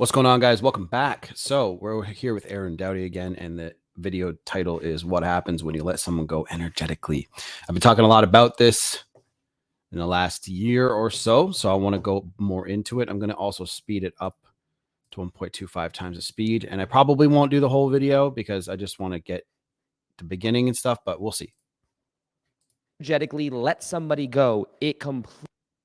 What's going on, guys? Welcome back. So we're here with Aaron Dowdy again, and the video title is What Happens When You Let Someone Go Energetically. I've been talking a lot about this in the last year or so I want to go more into it. I'm going to also speed it up to 1.25 times the speed, and I probably won't do the whole video because I just want to get the beginning and stuff, but we'll see. Energetically let somebody go,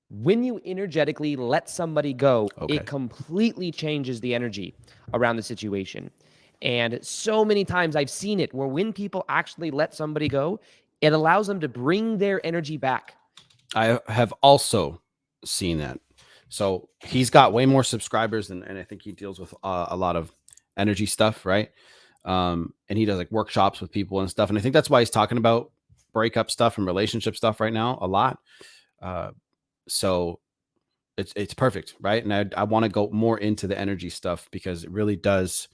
when you energetically let somebody go, it completely changes the energy around the situation. And so many times I've seen it where when people actually let somebody go, it allows them to bring their energy back. I have also seen that. So he's got way more subscribers and I think he deals with a lot of energy stuff, right? And he does like workshops with people and stuff. And I think that's why he's talking about breakup stuff and relationship stuff right now a lot. So it's perfect, right? And I want to go more into the energy stuff because it really does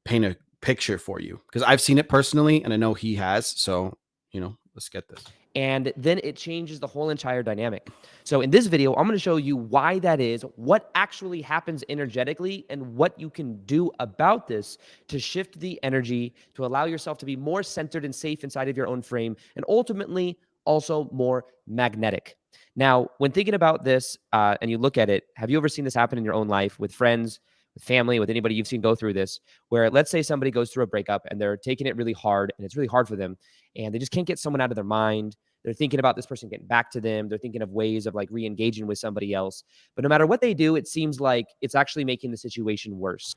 paint a picture for you. Because I've seen it personally, and I know he has. So, let's get this. And then it changes the whole entire dynamic. So in this video, I'm going to show you why that is, what actually happens energetically, and what you can do about this to shift the energy, to allow yourself to be more centered and safe inside of your own frame, and ultimately also more magnetic. Now, when thinking about this and you look at it, have you ever seen this happen in your own life with friends, with family, with anybody you've seen go through this, where let's say somebody goes through a breakup and they're taking it really hard and it's really hard for them and they just can't get someone out of their mind. They're thinking about this person getting back to them. They're thinking of ways of like re-engaging with somebody else. But no matter what they do, it seems like it's actually making the situation worse.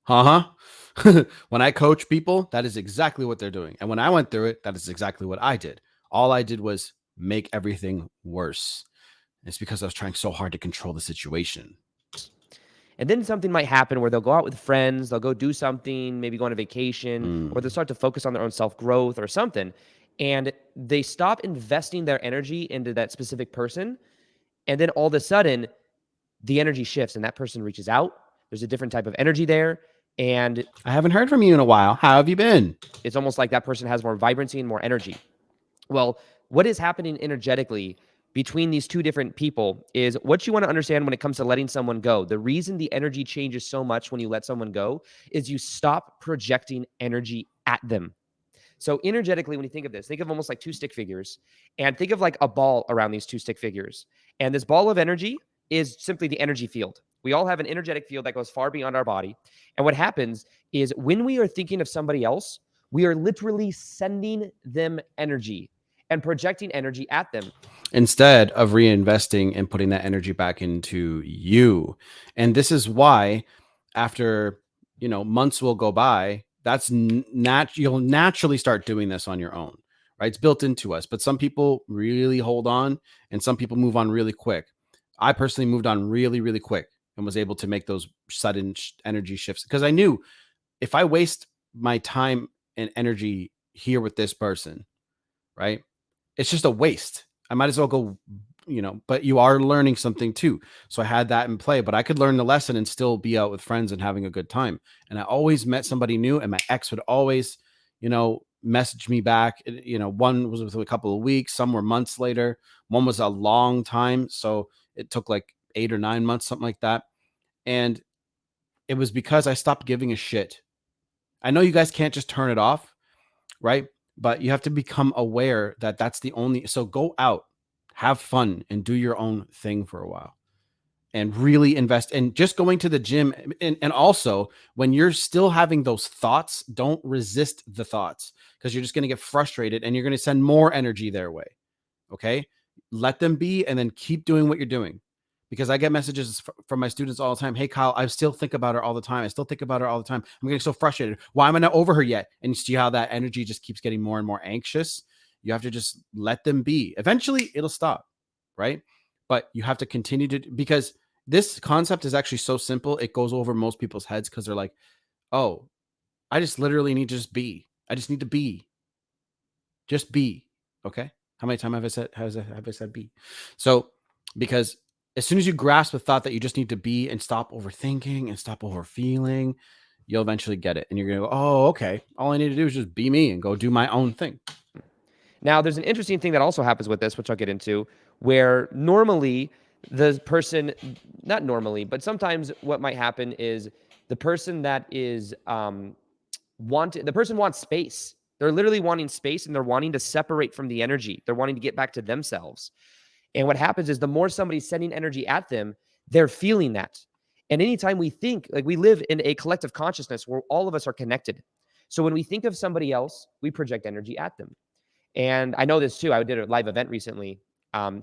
When I coach people, that is exactly what they're doing. And when I went through it, that is exactly what I did. All I did was make everything worse. It's because I was trying so hard to control the situation. And then something might happen where they'll go out with friends, they'll go do something, maybe go on a vacation, or they'll start to focus on their own self-growth or something. And they stop investing their energy into that specific person. And then all of a sudden, the energy shifts and that person reaches out. There's a different type of energy there. And I haven't heard from you in a while. How have you been? It's almost like that person has more vibrancy and more energy. Well, what is happening energetically between these two different people is what you want to understand when it comes to letting someone go. The reason the energy changes so much when you let someone go is you stop projecting energy at them. So energetically, when you think of this, think of almost like two stick figures and think of like a ball around these two stick figures. And this ball of energy is simply the energy field. We all have an energetic field that goes far beyond our body. And what happens is when we are thinking of somebody else, we are literally sending them energy and projecting energy at them instead of reinvesting and putting that energy back into you. And this is why after, months will go by, that's you'll naturally start doing this on your own, right? It's built into us, but some people really hold on and some people move on really quick. I personally moved on really, really quick and was able to make those sudden energy shifts because I knew if I waste my time and energy here with this person, right? It's just a waste. I might as well go, but you are learning something too. So I had that in play, but I could learn the lesson and still be out with friends and having a good time. And I always met somebody new, and my ex would always, message me back. One was within a couple of weeks, some were months later, one was a long time. So it took like 8 or 9 months, something like that. And it was because I stopped giving a shit. I know you guys can't just turn it off, right? But you have to become aware that that's the only. So go out, have fun, and do your own thing for a while and really invest in just going to the gym. And also, when you're still having those thoughts, don't resist the thoughts because you're just going to get frustrated and you're going to send more energy their way. Okay. Let them be and then keep doing what you're doing. Because I get messages from my students all the time. Hey, Kyle, I still think about her all the time. I still think about her all the time. I'm getting so frustrated. Why am I not over her yet? And you see how that energy just keeps getting more and more anxious. You have to just let them be. Eventually, it'll stop, right? But you have to continue to, because this concept is actually so simple. It goes over most people's heads because they're like, oh, I just literally need to just be. I just need to be. Just be. Okay? How many times have I said be? So, because as soon as you grasp the thought that you just need to be and stop overthinking and stop overfeeling, you'll eventually get it. And you're going to go, oh, okay. All I need to do is just be me and go do my own thing. Now, there's an interesting thing that also happens with this, which I'll get into, where normally the person, not normally, but sometimes what might happen is the person that is the person wants space. They're literally wanting space, and they're wanting to separate from the energy. They're wanting to get back to themselves. And what happens is the more somebody's sending energy at them, they're feeling that. And anytime we think, like, we live in a collective consciousness where all of us are connected. So when we think of somebody else, we project energy at them. And I know this too. I did a live event recently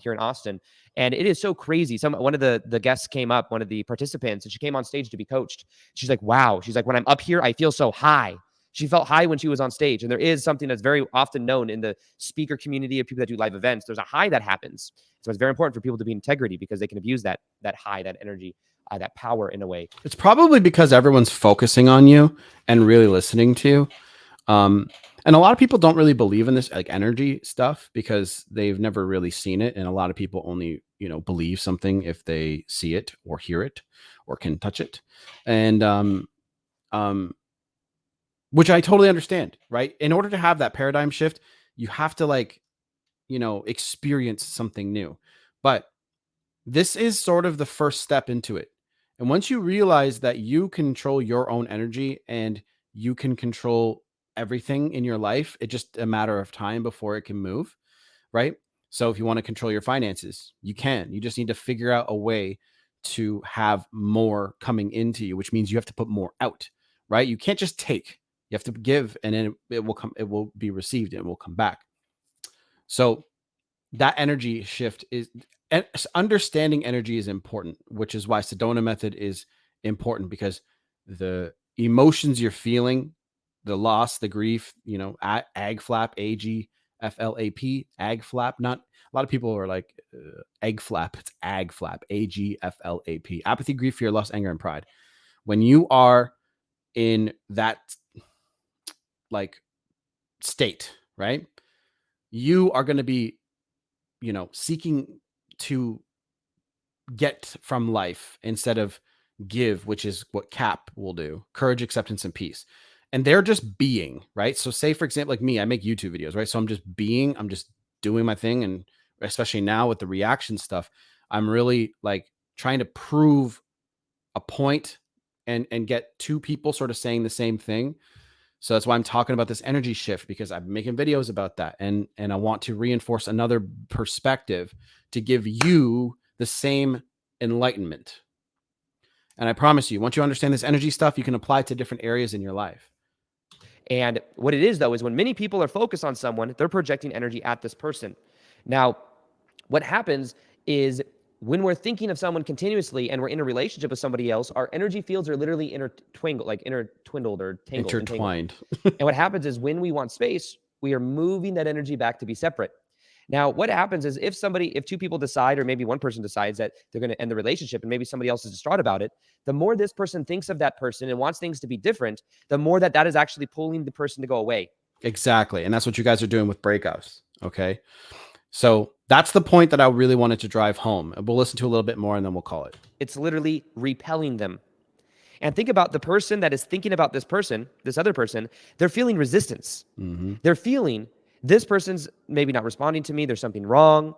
here in Austin, and it is so crazy. One of the guests came up, one of the participants, and she came on stage to be coached. She's like, "Wow." She's like, "When I'm up here, I feel so high." She felt high when she was on stage, and there is something that's very often known in the speaker community of people that do live events. There's a high that happens, so it's very important for people to be in integrity because they can abuse that high, that energy, that power in a way. It's probably because everyone's focusing on you and really listening to you. Um, and a lot of people don't really believe in this like energy stuff because they've never really seen it. And a lot of people only, believe something if they see it or hear it or can touch it. And um, which I totally understand, right? In order to have that paradigm shift, you have to experience something new. But this is sort of the first step into it. And once you realize that you control your own energy and you can control everything in your life, it's just a matter of time before it can move, right? So if you want to control your finances, you can. You just need to figure out a way to have more coming into you, which means you have to put more out, right? You can't just take. You have to give, and then it will come, it will be received and it will come back. So that energy shift is, and understanding energy is important, which is why Sedona method is important, because the emotions you're feeling, the loss, the grief, ag flap, AGFLAP, ag flap. Not a lot of people are like egg flap. It's ag flap, AGFLAP. Apathy, grief, fear, loss, anger, and pride. When you are in that like state, right? You are going to be, seeking to get from life instead of give, which is what CAP will do: courage, acceptance, and peace. And they're just being, right? So, say, for example, like me, I make YouTube videos, right? So I'm just being, I'm just doing my thing. And especially now with the reaction stuff, I'm really like trying to prove a point and get two people sort of saying the same thing. So that's why I'm talking about this energy shift, because I'm making videos about that. And I want to reinforce another perspective to give you the same enlightenment. And I promise you, once you understand this energy stuff, you can apply it to different areas in your life. And what it is, though, is when many people are focused on someone, they're projecting energy at this person. Now, what happens is when we're thinking of someone continuously and we're in a relationship with somebody else, our energy fields are literally intertwined or entangled. Intertwined. And what happens is when we want space, we are moving that energy back to be separate. Now, what happens is if two people decide, or maybe one person decides that they're going to end the relationship and maybe somebody else is distraught about it, the more this person thinks of that person and wants things to be different, the more that is actually pulling the person to go away. Exactly. And that's what you guys are doing with breakups. Okay. So that's the point that I really wanted to drive home. And we'll listen to a little bit more and then we'll call it. It's literally repelling them. And think about the person that is thinking about this person, this other person, they're feeling resistance. Mm-hmm. They're feeling this person's maybe not responding to me. There's something wrong.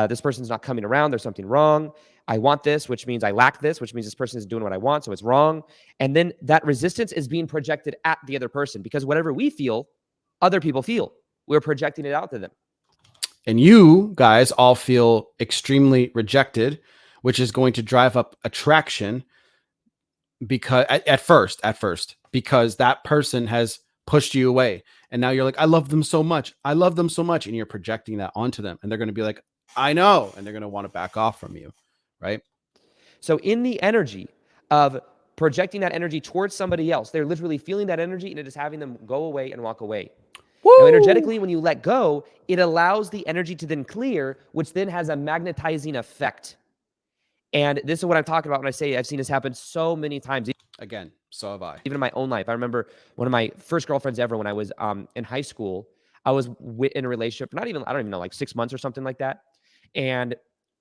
This person's not coming around. There's something wrong. I want this, which means I lack this, which means this person is doing what I want. So it's wrong. And then that resistance is being projected at the other person, because whatever we feel, other people feel. We're projecting it out to them. And you guys all feel extremely rejected, which is going to drive up attraction, because at first, because that person has pushed you away. And now you're like, I love them so much. I love them so much. And you're projecting that onto them. And they're going to be like, I know. And they're going to want to back off from you. Right. So in the energy of projecting that energy towards somebody else, they're literally feeling that energy and it is having them go away and walk away. Woo! Now, energetically, when you let go, it allows the energy to then clear, which then has a magnetizing effect. And this is what I'm talking about when I say I've seen this happen so many times. Again, so have I. Even in my own life. I remember one of my first girlfriends ever when I was in high school. I was in a relationship, I don't even know, like 6 months or something like that. And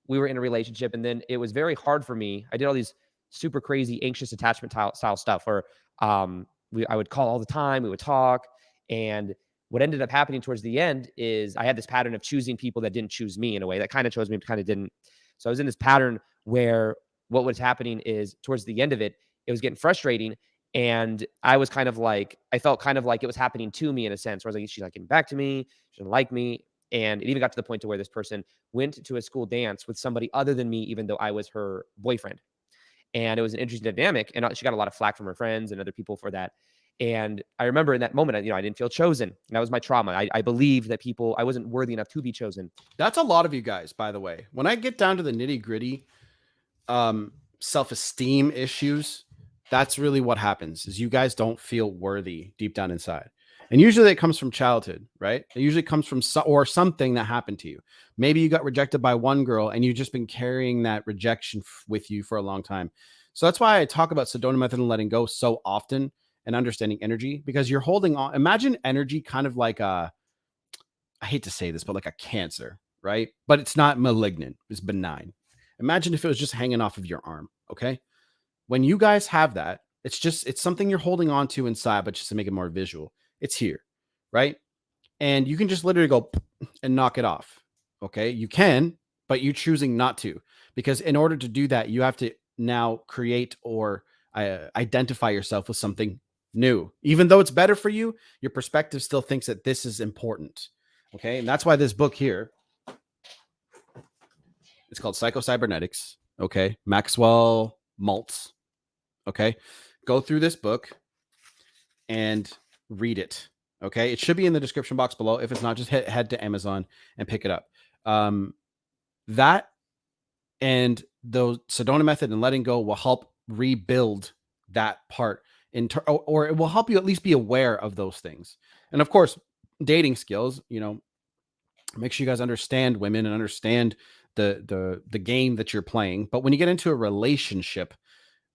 we were in a relationship, and then it was very hard for me. I did all these super crazy anxious attachment style stuff where I would call all the time, we would talk. And what ended up happening towards the end is I had this pattern of choosing people that didn't choose me in a way that kind of chose me, but kind of didn't. So I was in this pattern where what was happening is towards the end of it, it was getting frustrating. And I was kind of like, I felt kind of like it was happening to me in a sense where I was like, she's not getting back to me. She doesn't like me. And it even got to the point to where this person went to a school dance with somebody other than me, even though I was her boyfriend. And it was an interesting dynamic. And she got a lot of flack from her friends and other people for that. And I remember in that moment, I didn't feel chosen. That was my trauma. I believed that I wasn't worthy enough to be chosen. That's a lot of you guys, by the way. When I get down to the nitty gritty, self-esteem issues, that's really what happens is you guys don't feel worthy deep down inside. And usually it comes from childhood, right? It usually comes from or something that happened to you. Maybe you got rejected by one girl and you've just been carrying that rejection with you for a long time. So that's why I talk about Sedona method and letting go so often and understanding energy, because you're holding on. Imagine energy kind of like I hate to say this, but like a cancer, right? But it's not malignant, it's benign. Imagine if it was just hanging off of your arm, okay? When you guys have that, it's something you're holding on to inside, but just to make it more visual, it's here, right? And you can just literally go and knock it off, okay? You can, but you're choosing not to, because in order to do that, you have to now create or identify yourself with something new. Even though it's better for you, your perspective still thinks that this is important, okay? And that's why this book here, it's called Psychocybernetics, okay? Maxwell Maltz, okay? Go through this book and read it, okay? It should be in the description box below. If it's not, just head to Amazon and pick it up. That and the Sedona method and letting go will help rebuild that part or it will help you at least be aware of those things. And of course, dating skills, make sure you guys understand women and understand the game that you're playing. But when you get into a relationship,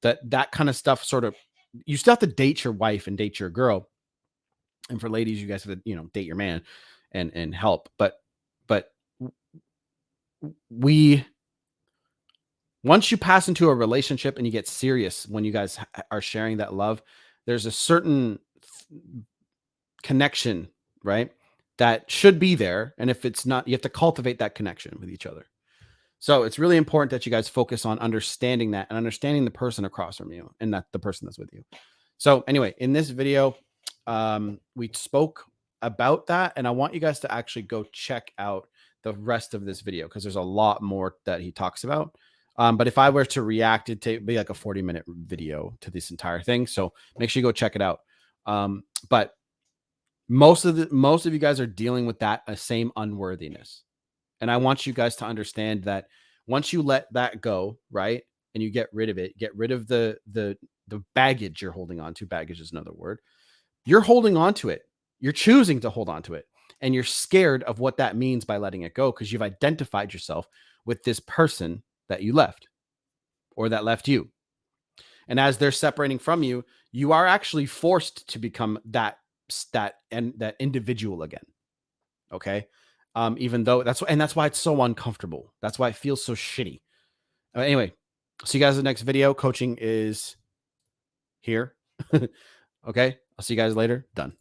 that kind of stuff sort of, you still have to date your wife and date your girl. And for ladies, you guys have to, date your man and help. But we, once you pass into a relationship and you get serious, when you guys are sharing that love, there's a certain connection, right? That should be there. And if it's not, you have to cultivate that connection with each other. So it's really important that you guys focus on understanding that and understanding the person across from you and not the person that's with you. So anyway, in this video, we spoke about that, and I want you guys to actually go check out the rest of this video because there's a lot more that he talks about. But if I were to react, it'd be like a 40-minute video to this entire thing. So make sure you go check it out. But most of you guys are dealing with that same unworthiness. And I want you guys to understand that once you let that go, right, and you get rid of it, get rid of the baggage you're holding on to. Baggage is another word. You're holding on to it. You're choosing to hold on to it. And you're scared of what that means by letting it go because you've identified yourself with this person that you left or that left you. And as they're separating from you, you are actually forced to become that individual again. Okay. Even though that's why it's so uncomfortable. That's why it feels so shitty. Anyway, see you guys in the next video. Coaching is here. Okay. I'll see you guys later. Done.